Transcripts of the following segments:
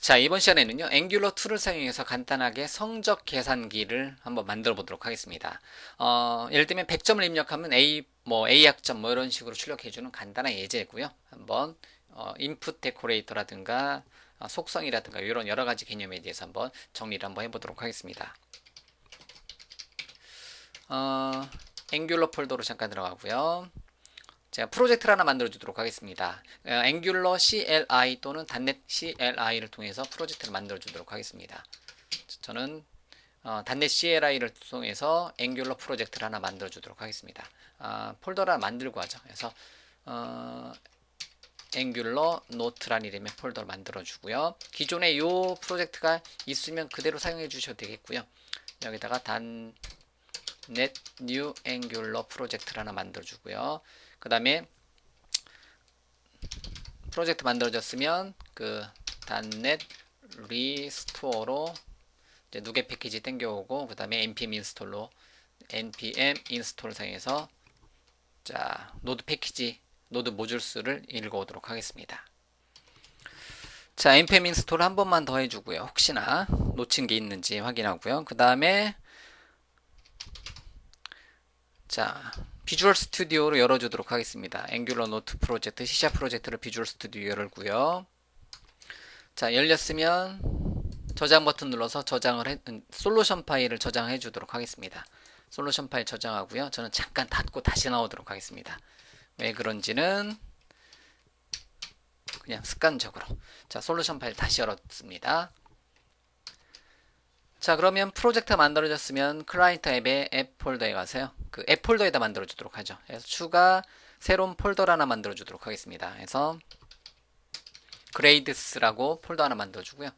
자, 이번 시간에는요, 앵귤러 2를 사용해서 간단하게 성적 계산기를 한번 만들어 보도록 하겠습니다. 예를 들면 100점을 입력하면 A 학점 이런 식으로 출력해주는 간단한 예제고요. 한번 인풋 데코레이터라든가 속성이라든가 이런 여러 가지 개념에 대해서 한번 정리를 한번 해보도록 하겠습니다. 앵귤러 폴더로 잠깐 들어가고요. 제가 프로젝트를 하나 만들어 주도록 하겠습니다. 앵귤러 CLI 또는 .NET CLI를 통해서 프로젝트를 만들어 주도록 하겠습니다. 저는 .NET CLI를 통해서 앵귤러 프로젝트를 하나 만들어 주도록 하겠습니다. 폴더를 하나 만들고 하죠. 그래서 앵귤러 노트라는 이름의 폴더를 만들어 주고요. 기존에 이 프로젝트가 있으면 그대로 사용해 주셔도 되겠고요. 여기다가 .NET New Angular 프로젝트를 하나 만들어 주고요. 그 다음에 프로젝트 만들어졌으면 그 .NET 리스토어로 이제 누게 패키지 땡겨오고 그 다음에 npm 인스톨로 npm 인스톨 사용해서 자 노드 패키지 노드 모듈 수를 읽어오도록 하겠습니다. 자 npm 인스톨 한 번만 더 해주고요. 혹시나 놓친 게 있는지 확인하고요. 그 다음에 자 비주얼 스튜디오로 열어주도록 하겠습니다. 앵귤러 노트 프로젝트, C# 프로젝트를 비주얼 스튜디오 열고요. 자, 열렸으면 저장 버튼 눌러서 솔루션 파일을 저장해 주도록 하겠습니다. 솔루션 파일 저장하고요. 저는 잠깐 닫고 다시 나오도록 하겠습니다. 왜 그런지는 그냥 습관적으로. 자, 솔루션 파일 다시 열었습니다. 자, 그러면 프로젝트가 만들어졌으면 클라이언트 앱의 앱 폴더에 가서요. 그 앱 폴더에다 만들어 주도록 하죠. 그래서 추가 새로운 폴더를 하나 만들어 주도록 하겠습니다. 그래서 그레이드스라고 폴더 하나 만들어 주고요.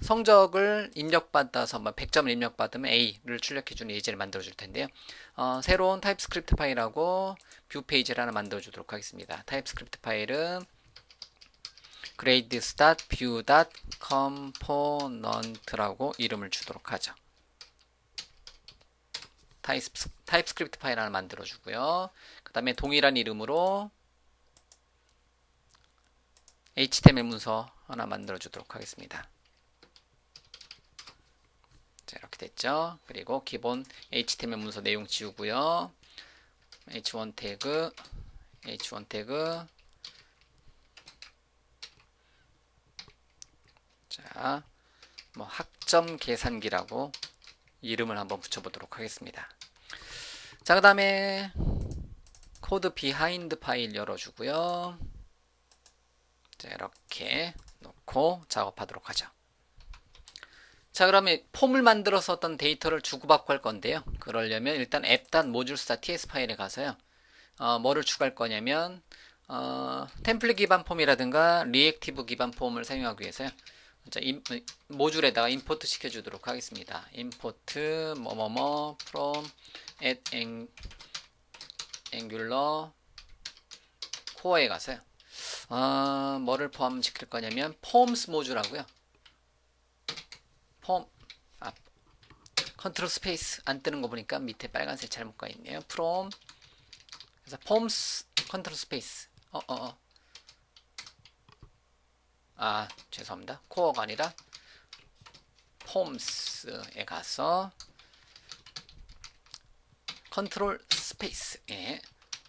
성적을 입력받아서 100점을 입력받으면 A를 출력해 주는 예제를 만들어 줄 텐데요. 새로운 타입스크립트 파일하고 뷰 페이지를 하나 만들어 주도록 하겠습니다. 타입스크립트 파일은 grades.view.component라고 이름을 주도록 하죠. 타입스크립트 파일 하나 만들어 주고요. 그 다음에 동일한 이름으로 HTML 문서 하나 만들어 주도록 하겠습니다. 자, 이렇게 됐죠. 그리고 기본 HTML 문서 내용 지우고요. H1 태그 자, 뭐 학점 계산기라고 이름을 한번 붙여보도록 하겠습니다. 자, 그 다음에 코드 비하인드 파일 열어주고요. 자, 이렇게 놓고 작업하도록 하죠. 자, 그러면 폼을 만들어서 어떤 데이터를 주고받고 할 건데요. 그러려면 일단 app.modules.ts 파일에 가서요. 뭐를 추가할 거냐면 템플릿 기반 폼이라든가 리액티브 기반 폼을 사용하기 위해서요. 자, 모듈에다가 임포트 시켜주도록 하겠습니다. 임포트 뭐뭐뭐 from angular core에 가서요. 뭐를 포함시킬 거냐면 forms 모듈하고요. 컨트롤 스페이스 안 뜨는 거 보니까 밑에 빨간색 잘못 가 있네요. from 그래서 forms 컨트롤 스페이스 죄송합니다. 코어가 아니라 폼스에 가서 컨트롤 스페이스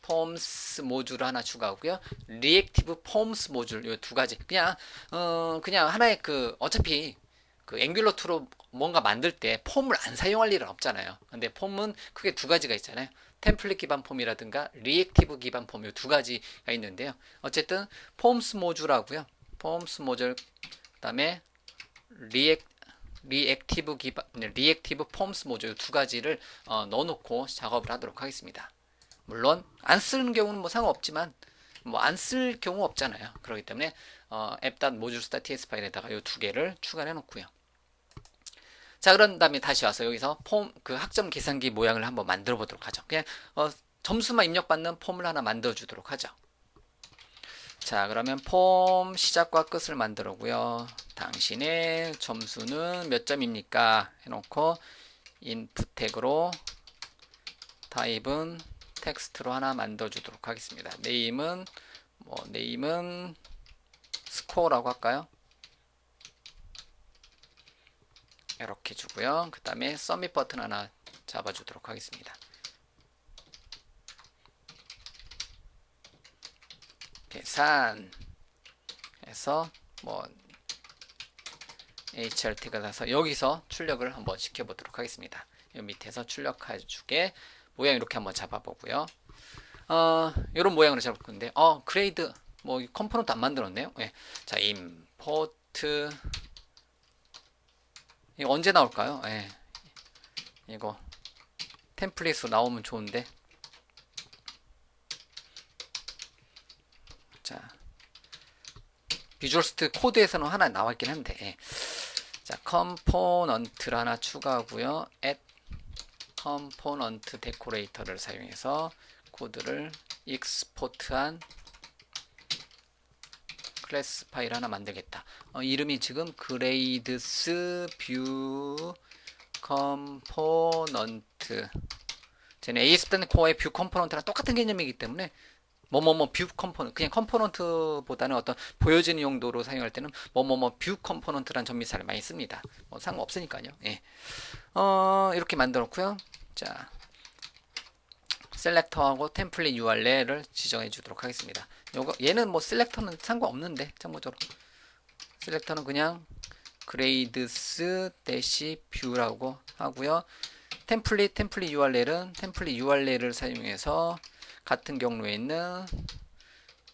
폼스 모듈을 하나 추가하고요. 리액티브 폼스 모듈 이 두 가지 그냥 하나의 어차피 앵귤러 2로 뭔가 만들 때 폼을 안 사용할 일은 없잖아요. 근데 폼은 크게 두 가지가 있잖아요. 템플릿 기반 폼이라든가 리액티브 기반 폼 이 두 가지가 있는데요. 어쨌든 폼스 모듈하고요. 폼스 모듈 그다음에 리액티브 폼스 모듈 두 가지를 넣어놓고 작업을 하도록 하겠습니다. 물론 안 쓰는 경우는 뭐 상관없지만 뭐 안 쓸 경우 없잖아요. 그렇기 때문에 app.modules.ts 파일에다가 이 두 개를 추가해 놓고요. 자, 그런 다음에 다시 와서 여기서 학점 계산기 모양을 한번 만들어 보도록 하죠. 그냥 점수만 입력받는 폼을 하나 만들어 주도록 하죠. 자, 그러면 폼 시작과 끝을 만들어고요. 당신의 점수는 몇 점입니까? 해놓고 인풋 태그로 타입은 텍스트로 하나 만들어 주도록 하겠습니다. 네임은 스코어라고 할까요? 이렇게 주고요. 그 다음에 서밋 버튼 하나 잡아주도록 하겠습니다. 계산해서 뭐 HRT가 나서 여기서 출력을 한번 시켜보도록 하겠습니다. 이 밑에서 출력해주게 모양 이렇게 한번 잡아보고요. 이런 모양으로 잡을 건데, 그레이드 뭐 컴포넌트 안 만들었네요. 네. 자, 임포트 이거 언제 나올까요? 네. 이거 템플릿으로 나오면 좋은데. 자, 비주얼 스튜디오 코드에서는 하나 나와 있긴 한데. 예. 자, 컴포넌트를 하나 추가하고요. add 컴포넌트 데코레이터를 사용해서 코드를 익스포트한 클래스 파일 하나 만들겠다. 이름이 지금 그레이드스 뷰 컴포넌트. 쟤는 ASP.NET 코어의 뷰 컴포넌트랑 똑같은 개념이기 때문에 뭐뭐뭐 뷰 컴포넌트, 그냥 컴포넌트보다는 어떤 보여지는 용도로 사용할 때는 뭐뭐뭐 뷰 컴포넌트란 전미사를 많이 씁니다. 뭐 상관없으니까요. 예. 이렇게 만들었고요. 자, 셀렉터하고 템플릿 URL을 지정해 주도록 하겠습니다. 얘는 뭐 셀렉터는 상관없는데 참고적으로 셀렉터는 그냥 grades view라고 하고요. 템플릿 URL은 템플릿 URL을 사용해서 같은 경로에 있는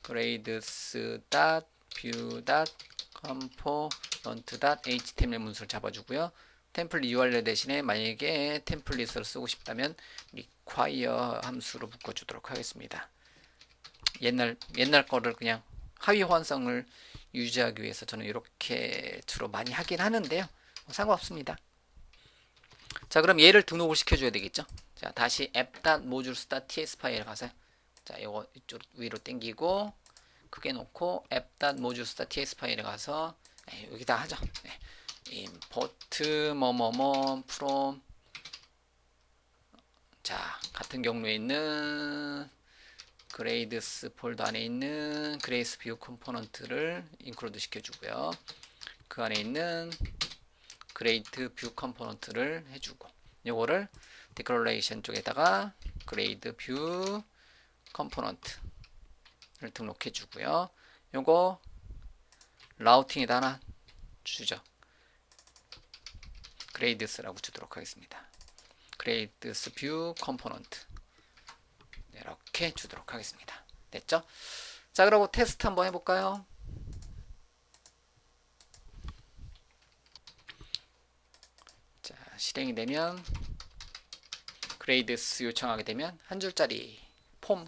grades.view.component.html 문서를 잡아주고요. 템플릿 URL 대신에 만약에 템플릿을 쓰고 싶다면 require 함수로 묶어주도록 하겠습니다. 옛날 거를 그냥 하위 호환성을 유지하기 위해서 저는 이렇게 주로 많이 하긴 하는데요. 상관없습니다. 자, 그럼 얘를 등록을 시켜줘야 되겠죠. 자, 다시 app.modules.ts 파일에 가서 자, 이거 이쪽 위로 당기고 크게 놓고 app.modules.ts 파일에 가서 여기다 하죠. import 뭐뭐뭐 from 자, 같은 경로에 있는 grades 폴더 안에 있는 grades view 컴포넌트를 인클루드 시켜주고요. 그 안에 있는 grade view 컴포넌트를 해주고 요거를 declaration 쪽에다가 grade view 컴포넌트를 등록해 주고요. 요거 라우팅에다 하나 주죠. grades라고 주도록 하겠습니다. grades view 컴포넌트 이렇게 주도록 하겠습니다. 됐죠? 자, 그리고 테스트 한번 해볼까요? 자, 실행이 되면 grades 요청하게 되면 한 줄짜리 폼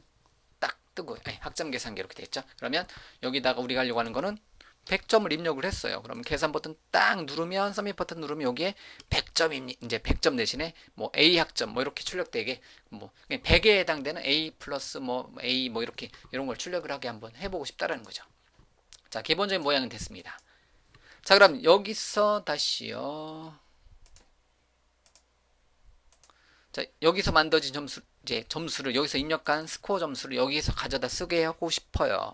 딱 뜨고 학점 계산기 이렇게 되겠죠? 그러면 여기다가 우리가 하려고 하는 거는 100점을 입력을 했어요. 그러면 계산 버튼 딱 누르면 서밋 버튼 누르면 여기에 100점 이제 100점 대신에 뭐 A 학점 뭐 이렇게 출력되게 뭐 100에 해당되는 A 플러스 뭐 A 뭐 이렇게 이런 걸 출력을 하게 한번 해보고 싶다라는 거죠. 자, 기본적인 모양은 됐습니다. 자, 그럼 여기서 다시요. 자, 여기서 만들어진 점수 이제 점수를 여기서 입력한 스코어 점수를 여기서 가져다 쓰게 하고 싶어요.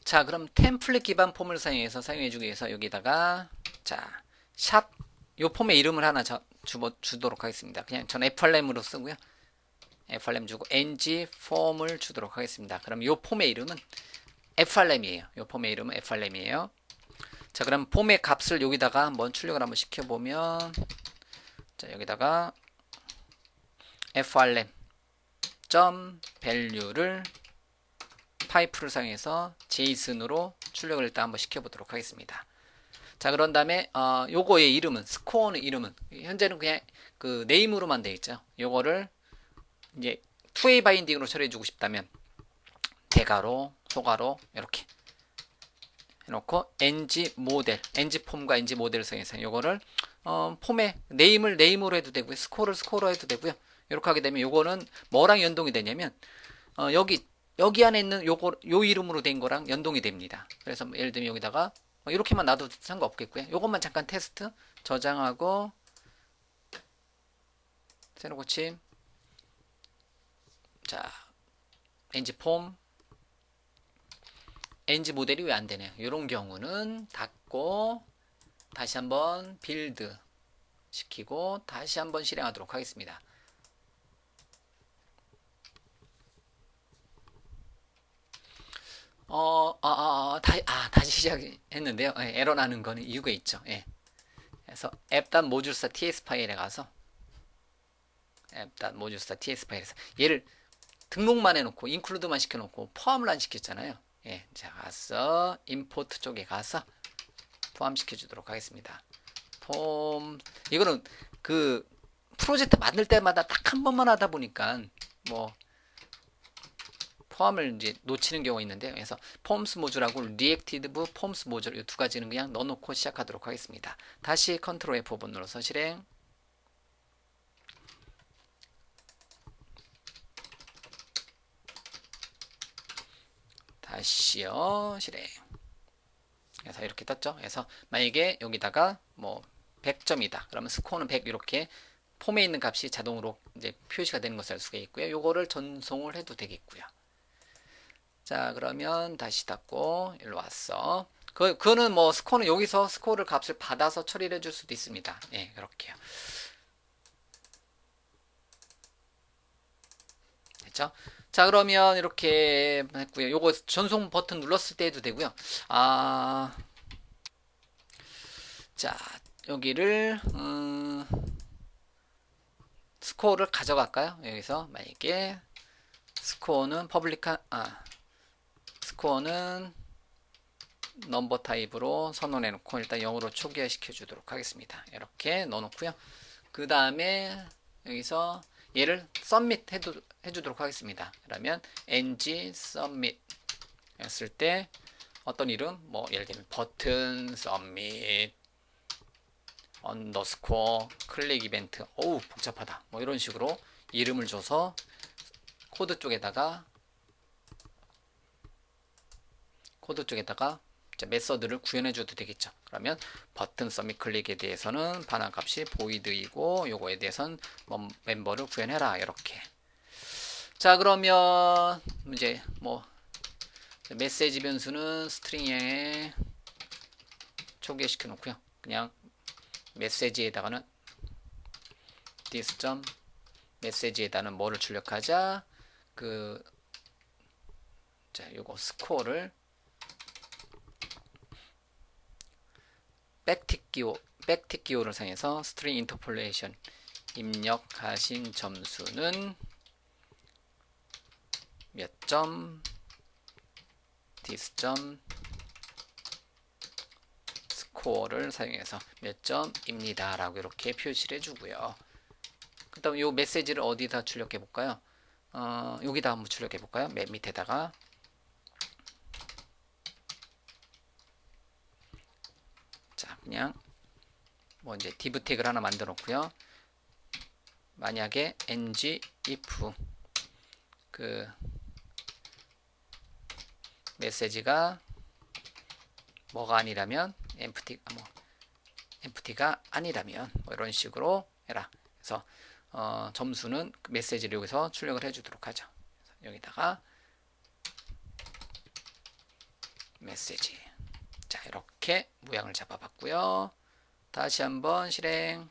자, 그럼 템플릿 기반 폼을 사용해주기 위해서 여기다가 자, 샵 요 폼의 이름을 하나 주도록 하겠습니다. 그냥 전 frm으로 쓰고요. frm 주고 ng 폼을 주도록 하겠습니다. 그럼 요 폼의 이름은 frm이에요. 요 폼의 이름은 frm이에요. 자, 그럼 폼의 값을 여기다가 한번 출력을 한번 시켜보면 자, 여기다가 frm value를 파이프를 사용해서 제이슨으로 출력을 일단 한번 시켜보도록 하겠습니다. 자, 그런 다음에 요거의 이름은 스코어는 이름은 현재는 그냥 그 네임으로만 되어 있죠. 요거를 이제 2A 바인딩으로 처리해주고 싶다면 대괄호, 소괄호 이렇게 해놓고 ng 모델, ng 폼과 ng 모델을 사용해서 요거를 폼의 네임을 네임으로 해도 되고요, 스코어를 스코어로 해도 되고요. 이렇게 하게 되면 요거는 뭐랑 연동이 되냐면 여기 안에 있는 요 이름으로 된 거랑 연동이 됩니다. 그래서 예를 들면 여기다가 이렇게만 놔도 상관없겠고요. 요것만 잠깐 테스트 저장하고 새로 고침. 자, ng 폼 ng 모델이 왜 안 되네요. 이런 경우는 닫고 다시 한번 빌드 시키고 다시 한번 실행하도록 하겠습니다. 다시 시작했는데요. 예, 에러 나는 거는 이유가 있죠. 예. 그래서 app.modulestar ts 파일에 가서 app.modulestar ts 파일에서 얘를 등록만 해놓고 include만 시켜놓고 포함을 안 시켰잖아요. 예, 자 가서 import 쪽에 가서 포함시켜 주도록 하겠습니다. 이거는 그 프로젝트 만들 때마다 딱 한 번만 하다 보니까 뭐 포함을 이제 놓치는 경우가 있는데요. 그래서 폼스 모듈하고 리액티브 폼스 모듈 이 두 가지는 그냥 넣어놓고 시작하도록 하겠습니다. 다시 컨트롤 F5번 눌러서 실행. 다시요 실행. 그래서 이렇게 떴죠. 그래서 만약에 여기다가 뭐 100점이다. 그러면 스코어는 100 이렇게 폼에 있는 값이 자동으로 이제 표시가 되는 것을 알 수가 있고요. 요거를 전송을 해도 되겠고요. 자 그러면 다시 닫고 일로 왔어. 그거는 뭐 스코어는 여기서 스코어를 값을 받아서 처리를 해줄 수도 있습니다. 예, 그렇게요. 됐죠? 자 그러면 이렇게 했고요. 요거 전송 버튼 눌렀을 때 해도 되고요. 자 여기를 스코어를 가져갈까요? 여기서 만약에 스코어는 스코어는 넘버 타입으로 선언해 놓고 일단 0으로 초기화 시켜 주도록 하겠습니다. 이렇게 넣어 놓고요. 그 다음에 여기서 얘를 submit 해주도록 하겠습니다. 그러면 ng submit 했을 때 어떤 이름 뭐 예를 들면 버튼 submit 언더스코어 클릭 이벤트 어우 복잡하다 뭐 이런 식으로 이름을 줘서 코드 쪽에다가 메서드를 구현해 줘도 되겠죠. 그러면 버튼 서밋 클릭에 대해서는 반환값이 보이드이고 요거에 대해서는 뭐 멤버를 구현해라 이렇게. 자 그러면 이제 뭐 메시지 변수는 스트링에 초기화시켜 놓고요. 그냥 메시지에다가는 this 메시지에다는 뭐를 출력하자 자 요거 스코어를 백틱 기호를 사용해서 스트링 인터폴레이션 입력하신 점수는 몇 점, this 스코어를 사용해서 몇 점입니다 라고 이렇게 표시를 해주고요. 그 다음 요 메시지를 어디다 출력해 볼까요? 여기다 한번 출력해 볼까요? 맨 밑에다가 자 그냥 뭐 이제 div 태그를 하나 만들어 놓고요. 만약에 ng if 그 메시지가 뭐가 아니라면 empty가 아니라면 뭐 이런 식으로 해라. 그래서 점수는 메시지를 여기서 출력을 해주도록 하죠. 여기다가 메시지. 자 이렇게 모양을 잡아봤고요. 다시 한번 실행.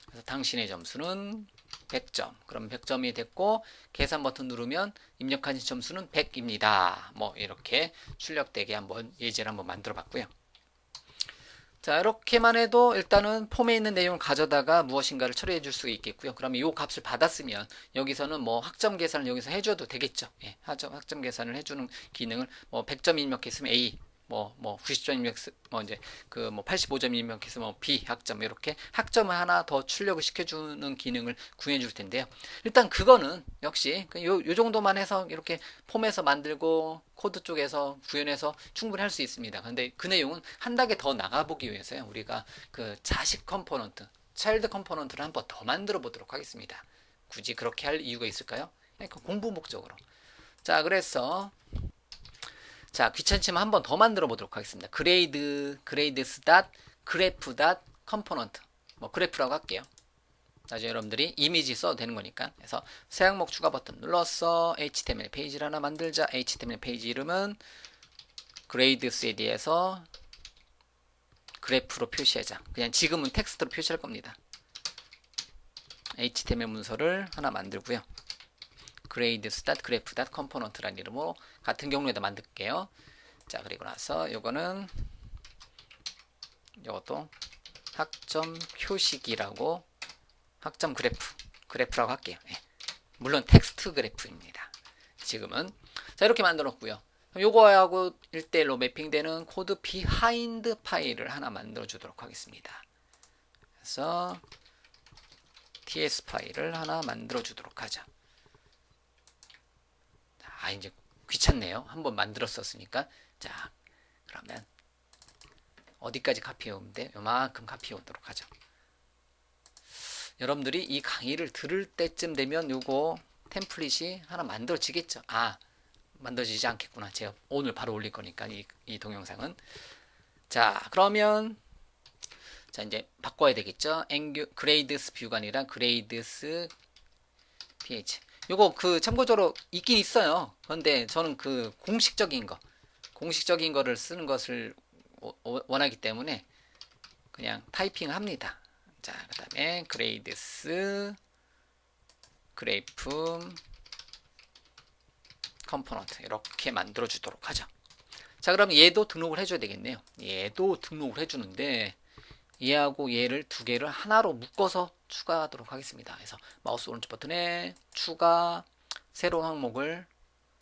그래서 당신의 점수는 100점. 그럼 100점이 됐고 계산 버튼 누르면 입력하신 점수는 100입니다. 뭐 이렇게 출력되게 한번 예제를 한번 만들어 봤고요. 자 이렇게만 해도 일단은 폼에 있는 내용을 가져다가 무엇인가를 처리해 줄 수 있겠고요. 그러면 이 값을 받았으면 여기서는 뭐 학점 계산을 여기서 해줘도 되겠죠. 예, 학점 계산을 해주는 기능을 뭐 100점 입력했으면 A 뭐 90점 입력 뭐 이제 그 뭐 85점 입력해서 뭐 B 학점 이렇게 학점을 하나 더 출력을 시켜주는 기능을 구해 줄 텐데요. 일단 그거는 역시 요 정도만 해서 이렇게 폼에서 만들고 코드 쪽에서 구현해서 충분히 할 수 있습니다. 근데 그 내용은 한 단계 더 나가보기 위해서요. 우리가 그 자식 컴포넌트, 차일드 컴포넌트를 한번 더 만들어 보도록 하겠습니다. 굳이 그렇게 할 이유가 있을까요? 그러니까 공부 목적으로. 자, 그래서 자 귀찮지만 한 번 더 만들어 보도록 하겠습니다. 그레이드스 그래프 컴포넌트 뭐 그래프라고 할게요. 나중에 여러분들이 이미지 써도 되는 거니까. 그래서 새 항목 추가 버튼 눌러서 HTML 페이지를 하나 만들자. HTML 페이지 이름은 그레이드 CD에서 그래프로 표시하자. 그냥 지금은 텍스트로 표시할 겁니다. HTML 문서를 하나 만들고요. grades.graph.component라는 이름으로 같은 경로에다 만들게요. 자, 그리고 나서 요거는 요것도 학점 표식이라고 학점 그래프라고 할게요. 예. 물론 텍스트 그래프입니다. 지금은 자, 이렇게 만들었고요. 요거하고 1대1로 매핑되는 코드 비하인드 파일을 하나 만들어 주도록 하겠습니다. 그래서 ts 파일을 하나 만들어 주도록 하죠. 이제 귀찮네요. 한번 만들었었으니까. 자, 그러면 어디까지 카피해오면 돼? 요만큼 카피해오도록 하죠. 여러분들이 이 강의를 들을 때쯤 되면 요거 템플릿이 하나 만들어지겠죠. 만들어지지 않겠구나. 제가 오늘 바로 올릴 거니까 이 동영상은. 자, 그러면 자, 이제 바꿔야 되겠죠. grades 뷰가 아니라 grades ph. 요거 참고적으로 있긴 있어요. 그런데 저는 공식적인 거를 쓰는 것을 원하기 때문에 그냥 타이핑 합니다. 자, 그 다음에 grades graph component 이렇게 만들어 주도록 하죠. 자, 그럼 얘도 등록을 해줘야 되겠네요. 얘도 등록을 해주는데 얘하고 얘를 두 개를 하나로 묶어서 추가하도록 하겠습니다. 그래서 마우스 오른쪽 버튼에 추가 새로운 항목을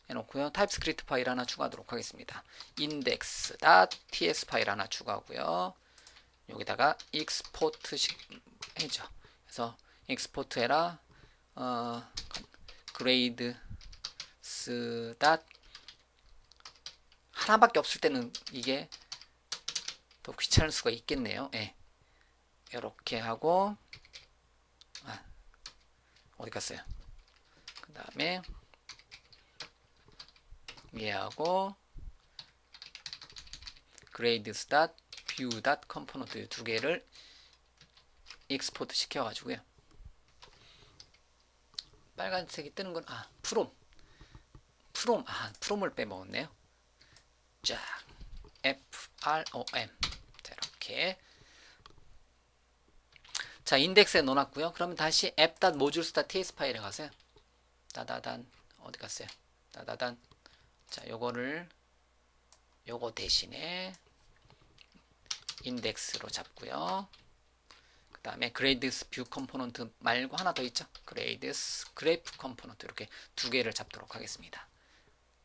해놓고요. 타입스크립트 파일 하나 추가하도록 하겠습니다. index.ts 파일 하나 추가하고요. 여기다가 익스포트 해줘. 그래서 익스포트 해라. grades 하나밖에 없을 때는 이게 더 귀찮을 수가 있겠네요. 예. 이렇게 하고 어디 갔어요? 그 다음에 얘하고 grades.view.component 두 개를 익스포트 시켜가지고요. 빨간색이 뜨는 건 from을 빼먹었네요. 자, from. 자, 이렇게. 자, 인덱스에 넣어놨고요. 그러면 다시 app.modules.ts 파일에 가세요. 따다단 어디 갔어요? 따다단. 자, 요거 대신에 인덱스로 잡고요. 그 다음에 grades view component 말고 하나 더 있죠. grades graph component 이렇게 두 개를 잡도록 하겠습니다.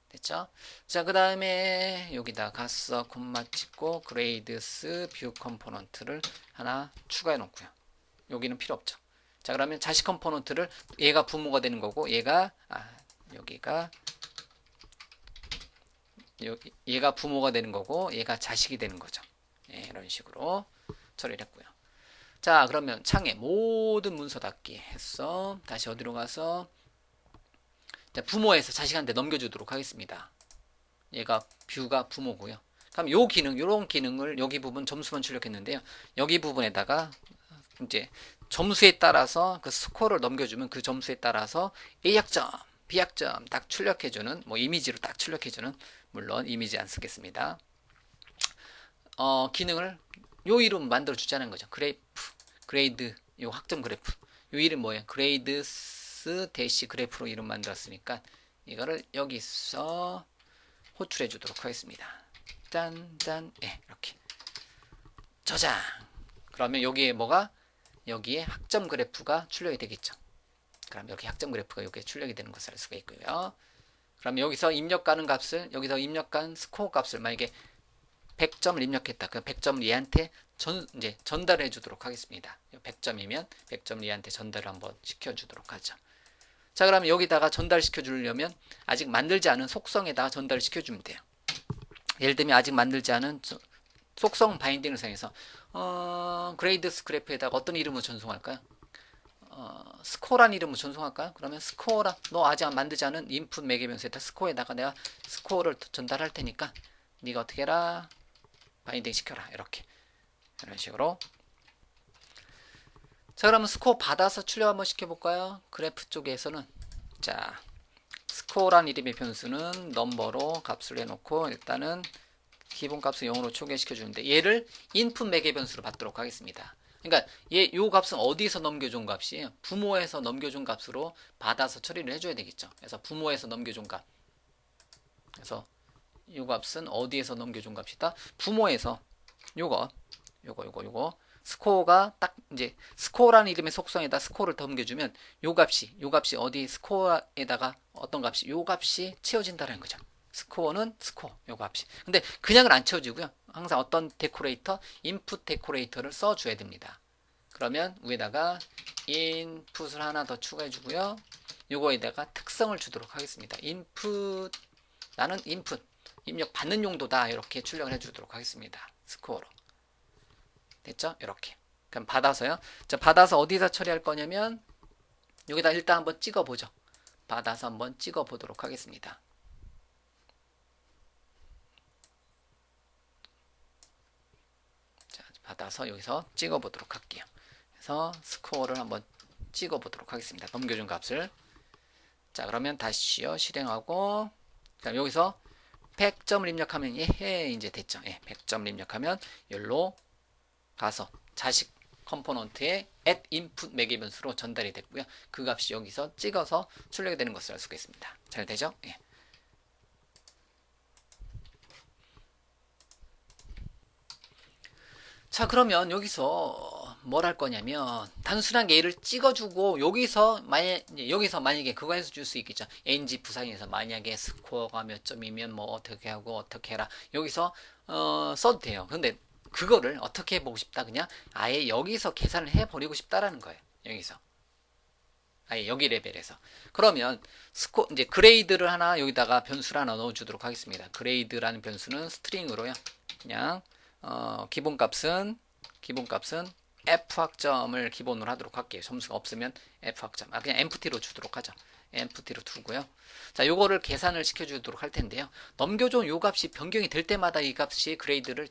됐죠? 자, 그 다음에 여기다 가서 콤마 찍고 grades view component를 하나 추가해 놓고요. 여기는 필요 없죠. 자, 그러면 자식 컴포넌트를 얘가 부모가 되는 거고 얘가 얘가 부모가 되는 거고 얘가 자식이 되는 거죠. 네, 이런 식으로 처리를 했고요. 자, 그러면 창에 모든 문서 닫기 해서 다시 어디로 가서 부모에서 자식한테 넘겨주도록 하겠습니다. 얘가 뷰가 부모고요. 그럼 요런 기능을 여기 부분 점수만 출력했는데요. 여기 부분에다가 이제 점수에 따라서 그 스코어를 넘겨주면 그 점수에 따라서 A학점, B학점 딱 출력해주는 이미지로 딱 출력해주는 물론 이미지 안 쓰겠습니다. 기능을 요 이름 만들어 주자는 거죠. 그레이드 요 학점 그래프 요 이름 뭐예요? 그레이드스 대시 그래프로 이름 만들었으니까 이거를 여기서 호출해 주도록 하겠습니다. 짠짠 이렇게 저장. 그러면 여기에 학점 그래프가 출력이 되겠죠. 그럼 여기 학점 그래프가 여기에 출력이 되는 것을 알 수가 있고요. 그럼 여기서 입력가는 값을 여기서 입력한 스코어 값을 만약에 100점을 입력했다. 그럼 100점을 얘한테 이제 전달해 주도록 하겠습니다. 100점이면 100점을 얘한테 전달을 한번 시켜 주도록 하죠. 자, 그러면 여기다가 전달시켜 주려면 아직 만들지 않은 속성에다가 전달을 시켜 주면 돼요. 예를 들면 아직 만들지 않은 속성 바인딩을 사용해서 그레이드스 그래프에다가 어떤 이름으로 전송할까요? 스코어란 이름으로 전송할까요? 그러면 스코어라 너 아직 만들지 않은 인풋 매개변수에다 스코어에다가 내가 스코어를 전달할 테니까 네가 어떻게 해라? 바인딩 시켜라. 이런 식으로. 자, 그러면 스코어 받아서 출력 한번 시켜볼까요? 그래프 쪽에서는 자, 스코어란 이름의 변수는 넘버로 값을 해놓고 일단은 기본값을 0으로 초기화시켜 주는데 얘를 인풋 매개 변수로 받도록 하겠습니다. 그러니까 요 값은 어디서 넘겨준 값이에요? 부모에서 넘겨준 값으로 받아서 처리를 해줘야 되겠죠. 그래서 부모에서 넘겨준 값. 그래서 요 값은 어디에서 넘겨준 값이다? 부모에서 요거 스코어가 딱 이제 스코어라는 이름의 속성에다 스코어를 넘겨주면 요 값이 어디 스코어에다가 어떤 값이 요 값이 채워진다는 거죠. 스코어는 스코어 요 값이. 근데 그냥은 안 채워지고요. 항상 어떤 데코레이터 인풋 데코레이터를 써줘야 됩니다. 그러면 위에다가 인풋을 하나 더 추가해 주고요. 요거에다가 특성을 주도록 하겠습니다. 인풋 나는 인풋 입력 받는 용도다 이렇게 출력을 해 주도록 하겠습니다. 스코어로 됐죠? 이렇게 그럼 받아서요. 자, 받아서 어디다 처리할 거냐면 여기다 일단 한번 찍어 보죠. 받아서 한번 찍어 보도록 하겠습니다. 자, 받아서 여기서 찍어 보도록 할게요. 그래서 스코어를 한번 찍어 보도록 하겠습니다. 넘겨준 값을. 자, 그러면 다시요 실행하고 자, 여기서 100점을 입력하면 이제 됐죠. 100점을 입력하면 여기로 가서 자식 컴포넌트에 add input 매개 변수로 전달이 됐고요. 그 값이 여기서 찍어서 출력이 되는 것을 알 수가 있습니다. 잘 되죠? 예. 자, 그러면 여기서 뭘 할 거냐면 단순하게 얘를 찍어주고 여기서 만약에 그거 해서 줄 수 있겠죠. ng 부상에서 만약에 스코어가 몇 점이면 뭐 어떻게 하고 어떻게 해라 여기서 써도 돼요. 근데 그거를 어떻게 해보고 싶다 그냥 아예 여기서 계산을 해버리고 싶다라는 거예요. 여기서 아예 여기 레벨에서 그러면 이제 그레이드를 하나 여기다가 변수를 하나 넣어주도록 하겠습니다. 그레이드라는 변수는 스트링으로요. 그냥 기본값은 F학점을 기본으로 하도록 할게요. 점수가 없으면 F학점. 그냥 empty로 주도록 하죠. empty로 두고요. 자, 요거를 계산을 시켜주도록 할 텐데요. 넘겨준 요 값이 변경이 될 때마다 이 값이 그레이드를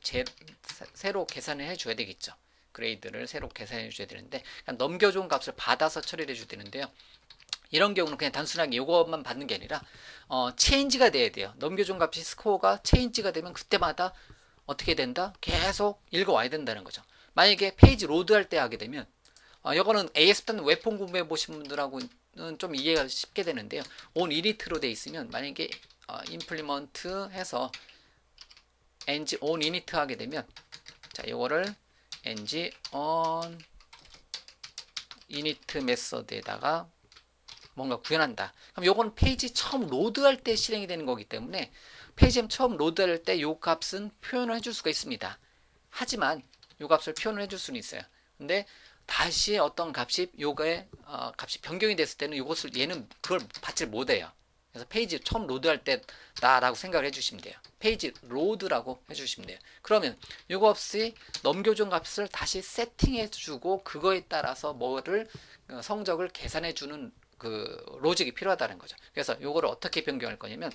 새로 계산을 해줘야 되겠죠. 그레이드를 새로 계산해 줘야 되는데 넘겨준 값을 받아서 처리를 해줘야 되는데요. 이런 경우는 그냥 단순하게 이것만 받는 게 아니라 체인지가 돼야 돼요. 넘겨준 값이 스코어가 체인지가 되면 그때마다 어떻게 된다? 계속 읽어와야 된다는 거죠. 만약에 페이지 로드할 때 하게 되면 이거는 AS단 웹폰 구매해 보신 분들하고는 좀 이해가 쉽게 되는데요. on init로 돼 있으면 만약에 implement 해서 ng on init 하게 되면 자, 이거를 ng on init 메서드에다가 뭔가 구현한다. 그럼 요건 페이지 처음 로드할 때 실행이 되는 거기 때문에 페이지 처음 로드할 때 요 값은 표현을 해줄 수가 있습니다. 하지만 요 값을 표현을 해줄 수는 있어요. 근데 다시 어떤 값이 요거의 값이 변경이 됐을 때는 요것을 얘는 그걸 받질 못해요. 그래서 페이지 처음 로드할 때다라고 생각을 해주시면 돼요. 페이지 로드라고 해주시면 돼요. 그러면 요거 없이 넘겨준 값을 다시 세팅해주고 그거에 따라서 뭐를 성적을 계산해주는 그 로직이 필요하다는 거죠. 그래서 요거를 어떻게 변경할 거냐면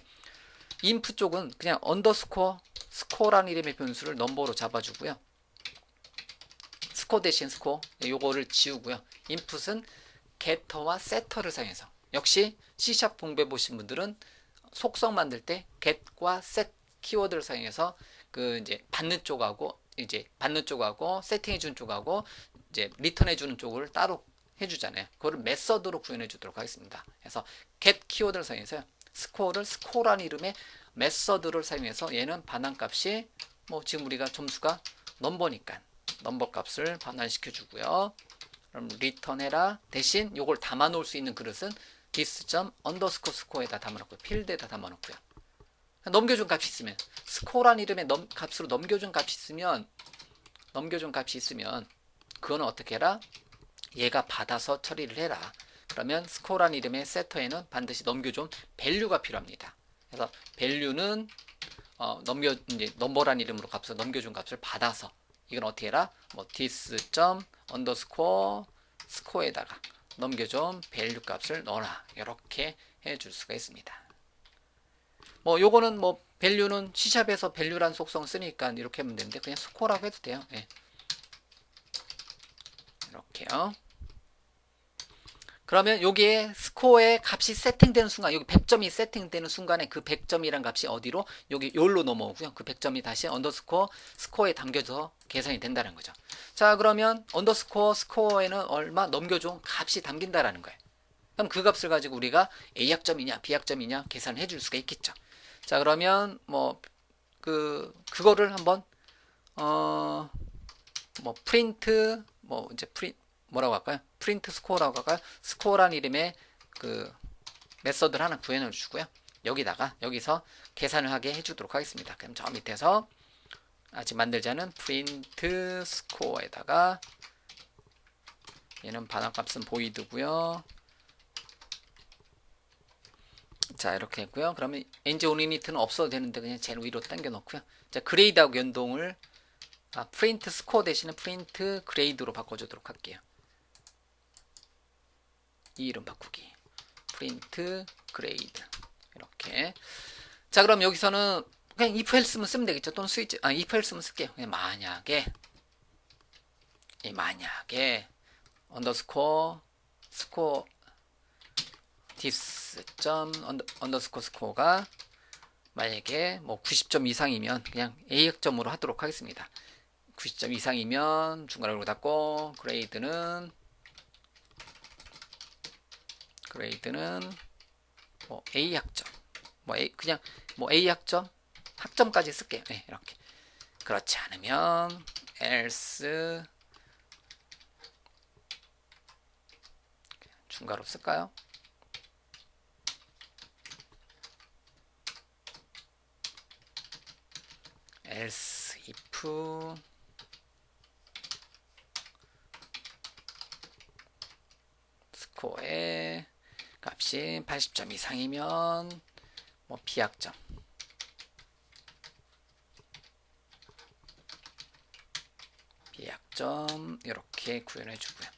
인풋 쪽은 그냥 언더스코어 스코어라는 이름의 변수를 넘버로 잡아주고요. 스코어 대신 스코어 요거를 지우고요. 인풋은 get와 setter를 사용해서 역시 C# 공부해 보신 분들은 속성 만들 때 get과 set 키워드를 사용해서 그 이제 받는 쪽하고 세팅해 준 쪽하고 이제 리턴해 주는 쪽을 따로 해주잖아요. 그거를 메서드로 구현해 주도록 하겠습니다. 그래서 get 키워드를 사용해서요. 스코어를 스코어라는 이름의 메서드를 사용해서 얘는 반환값이 뭐 지금 우리가 점수가 넘버니까 넘버 값을 반환시켜 주고요. 그럼 리턴해라 대신 요걸 담아 놓을 수 있는 그릇은 this._score에다 담아 놓고요. 필드에다 담아 놓고요. 넘겨준 값이 있으면 스코어라는 이름의 값으로 넘겨준 값이 있으면 그거는 어떻게 해라? 얘가 받아서 처리를 해라. 그러면 스코어라는 이름의 세터에는 반드시 넘겨준 밸류가 필요합니다. 그래서 밸류는 이제 넘버라는 이름으로 값을 넘겨준 값을 받아서 이건 어떻게 해라? 뭐 this._score에다가 넘겨준 밸류 값을 넣어라. 이렇게 해줄 수가 있습니다. 뭐 요거는 뭐 밸류는 C샵에서 밸류란 속성 쓰니까 이렇게 하면 되는데 그냥 스코어라고 해도 돼요. 예. 이렇게요. 그러면 여기에 스코어의 값이 세팅되는 순간, 여기 100점이 세팅되는 순간에 그 100점이란 값이 어디로? 여기 여기로 넘어오고요. 그 100점이 다시 언더스코어 스코어에 담겨져서 계산이 된다는 거죠. 자, 그러면 언더스코어 스코어에는 얼마 넘겨줘? 값이 담긴다라는 거예요. 그럼 그 값을 가지고 우리가 A학점이냐 B학점이냐 계산해 줄 수가 있겠죠. 자, 그러면 뭐 그거를 한번 뭐 프린트 뭐 이제 뭐라고 할까요? 프린트 스코어라고 할까요? 스코어란 이름의 그 메서드를 하나 구현해 주고요. 여기서 계산을 하게 해주도록 하겠습니다. 그럼 저 밑에서 아직 만들지 않은 프린트 스코어에다가 얘는 반환값은 보이드고요. 자, 이렇게 했고요. 그러면 엔지 온리미트는 없어도 되는데 그냥 제일 위로 당겨 놓고요. 자, 그레이드하고 연동을 프린트 스코어 대신에 프린트 그레이드로 바꿔주도록 할게요. 이 이름 바꾸기. 프린트 그레이드. 이렇게. 자, 그럼 여기서는 그냥 if else만 쓰면 되겠죠. 또는 스위치, if else만 쓸게요. 그냥 만약에 언더스코어 스코어 this 점 언더스코어 스코어가 만약에 뭐 90점 이상이면 그냥 A학점으로 하도록 하겠습니다. 90점 이상이면 중괄호로 닫고 그레이드는 뭐 A학점 그냥 뭐 A학점 학점까지 쓸게요. 네, 이렇게. 그렇지 않으면 else 중괄호 쓸까요? else if 스코어의 값이 80점 이상이면 뭐 B학점 이렇게 구현해 주고요.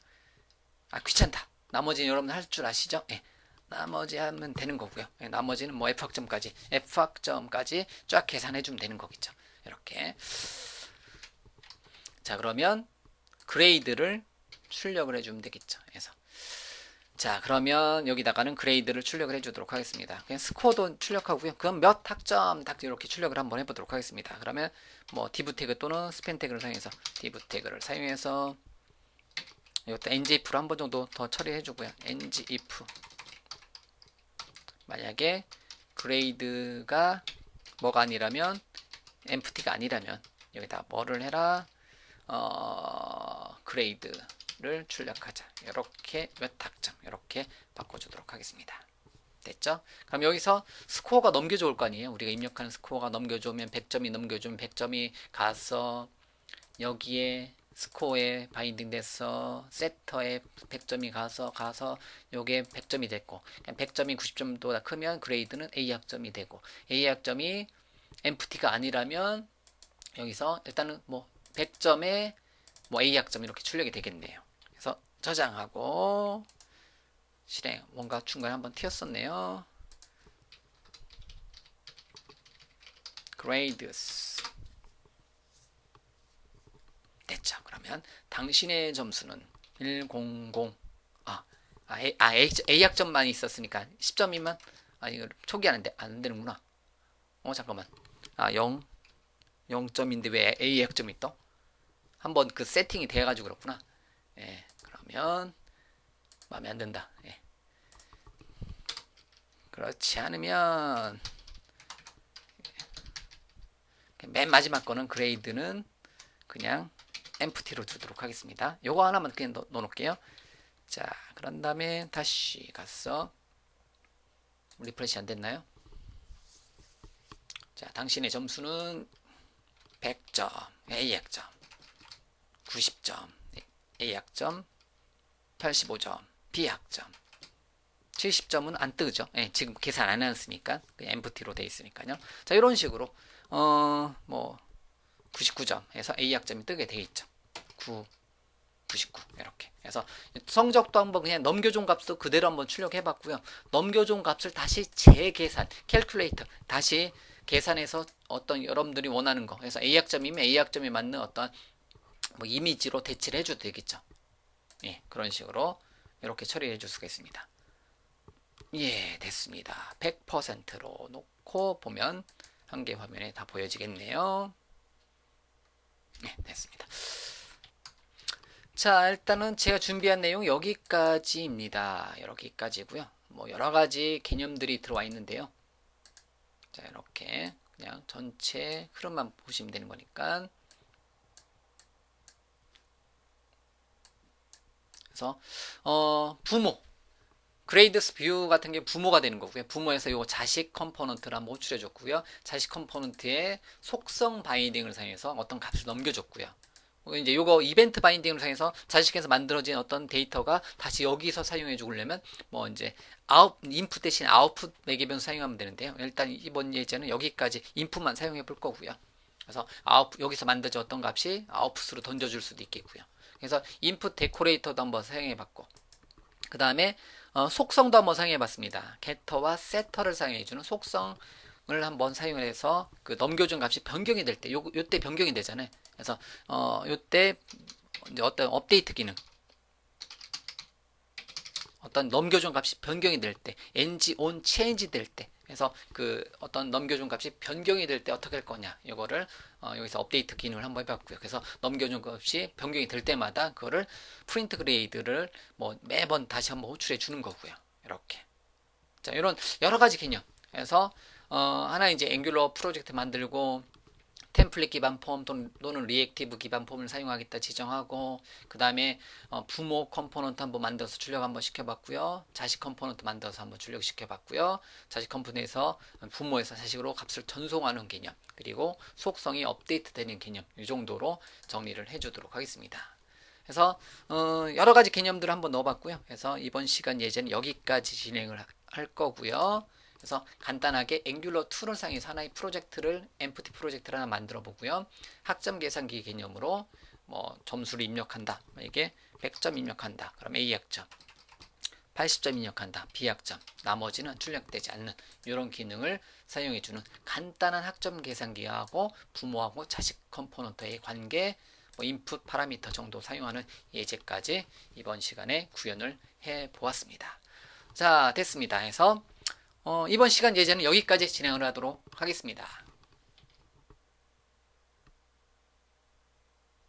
귀찮다. 나머지는 여러분 할 줄 아시죠? 예. 나머지 하면 되는 거고요. 예, 나머지는 뭐 F학점까지 쫙 계산해 주면 되는 거겠죠. 이렇게. 자, 그러면 그레이드를 출력을 해주면 되겠죠. 그래서 자, 그러면 여기다가는 그레이드를 출력을 해주도록 하겠습니다. 그냥 스코어도 출력하고요. 그럼 몇 학점 딱 이렇게 출력을 한번 해보도록 하겠습니다. 그러면 뭐 div 태그 또는 스팬 태그를 사용해서 div 태그를 사용해서 이것도 ngif로 한 번 정도 더 처리해주고요. ngif 만약에 그레이드가 뭐가 아니라면 empty가 아니라면 여기다 뭐를 해라 그레이드를 출력하자. 이렇게 몇 학점 이렇게 바꿔주도록 하겠습니다. 됐죠? 그럼 여기서 스코어가 넘겨줄 거 아니에요. 우리가 입력하는 스코어가 넘겨주면 100점이 넘겨주면 100점이 가서 여기에 스코어에 바인딩 돼서 세터에 100점이 가서 요게 100점이 됐고 100점이 90점보다 크면 그레이드는 A학점이 되고 A학점이 empty가 아니라면 여기서 일단은 뭐 100점에 뭐 A학점 이렇게 출력이 되겠네요. 그래서 저장하고 실행. 뭔가 중간에 한번 튀었었네요. grades 됐죠. 그러면 당신의 점수는 100 A학점만 있었으니까 10점이면 이거 초기 안 되는구나. 잠깐만. 0점인데 왜 A학점이 떠? 한번 그 세팅이 돼가지고 그렇구나. 예, 그러면 마음에 안 든다. 예. 그렇지 않으면 맨 마지막 거는 그레이드는 그냥 empty로 두도록 하겠습니다. 요거 하나만 그냥 넣어놓을게요. 자, 그런 다음에 다시 가서 리프레시 안 됐나요? 자, 당신의 점수는 100점 A학점, 90점 A학점, 85점 B학점, 70점은 안 뜨죠. 예, 지금 계산 안 해놨으니까 empty로 돼 있으니까요. 자, 이런 식으로 뭐 99점에서 A학점이 뜨게 돼 있죠. 99 이렇게. 그래서 성적도 한번 그냥 넘겨준 값도 그대로 한번 출력해 봤고요. 넘겨준 값을 다시 재계산, 캘큘레이터 다시 계산해서 어떤 여러분들이 원하는 거. 그래서 A학점이면 A학점에 맞는 어떤 뭐 이미지로 대치를 해줘도 되겠죠. 예, 그런 식으로 이렇게 처리해 줄 수가 있습니다. 예, 됐습니다. 100%로 놓고 보면 한 개 화면에 다 보여지겠네요. 네, 됐습니다. 자, 일단은 제가 준비한 내용 여기까지입니다. 여기까지고요. 뭐 여러 가지 개념들이 들어와 있는데요. 자, 이렇게 그냥 전체 흐름만 보시면 되는 거니까. 그래서 부모 그레이드스 뷰 같은 게 부모가 되는 거고요. 부모에서 요 자식 컴포넌트를 한번 호출해 줬고요. 자식 컴포넌트의 속성 바인딩을 사용해서 어떤 값을 넘겨줬고요. 이제 요거 이벤트 바인딩을 사용해서 자식에서 만들어진 어떤 데이터가 다시 여기서 사용해 주려면 뭐 이제 인풋 대신 아웃풋 매개 변수 사용하면 되는데요. 일단 이번 예제는 여기까지 인풋만 사용해 볼 거고요. 그래서 여기서 만들어진 어떤 값이 아웃풋으로 던져줄 수도 있겠고요. 그래서 인풋 데코레이터도 한번 사용해 봤고, 그 다음에 속성도 한번 사용해 봤습니다. getter와 setter를 사용해 주는 속성을 한번 사용해서 그 넘겨준 값이 변경이 될 때, 요때 변경이 되잖아요. 그래서 요때 이제 어떤 업데이트 기능, 어떤 넘겨준 값이 변경이 될 때, ng on change 될 때, 그래서 그 어떤 넘겨준 값이 변경이 될 때 어떻게 할 거냐, 이거를 여기서 업데이트 기능을 한번 해봤고요. 그래서 넘겨준 값이 변경이 될 때마다 그거를 프린트 그레이드를 뭐 매번 다시 한번 호출해 주는 거고요. 이렇게. 자, 이런 여러 가지 개념. 그래서 하나 이제 앵귤러 프로젝트 만들고 템플릿 기반 폼 또는 리액티브 기반 폼을 사용하겠다 지정하고, 그 다음에 부모 컴포넌트 한번 만들어서 출력 한번 시켜봤고요. 자식 컴포넌트 만들어서 한번 출력 시켜봤고요. 자식 컴포넌트에서 부모에서 자식으로 값을 전송하는 개념, 그리고 속성이 업데이트 되는 개념, 이 정도로 정리를 해주도록 하겠습니다. 그래서 여러 가지 개념들을 한번 넣어봤고요. 그래서 이번 시간 예제는 여기까지 진행을 할 거고요. 그래서 간단하게 앵귤러 2를 사용해서 하나의 프로젝트를 엠프티 프로젝트를 하나 만들어 보고요. 학점 계산기 개념으로 뭐 점수를 입력한다. 이게 100점 입력한다. 그럼 A 학점, 80점 입력한다. B 학점, 나머지는 출력되지 않는 이런 기능을 사용해주는 간단한 학점 계산기하고 부모하고 자식 컴포넌트의 관계, 뭐 인풋 파라미터 정도 사용하는 예제까지 이번 시간에 구현을 해 보았습니다. 자, 됐습니다. 해서 이번 시간 예제는 여기까지 진행을 하도록 하겠습니다.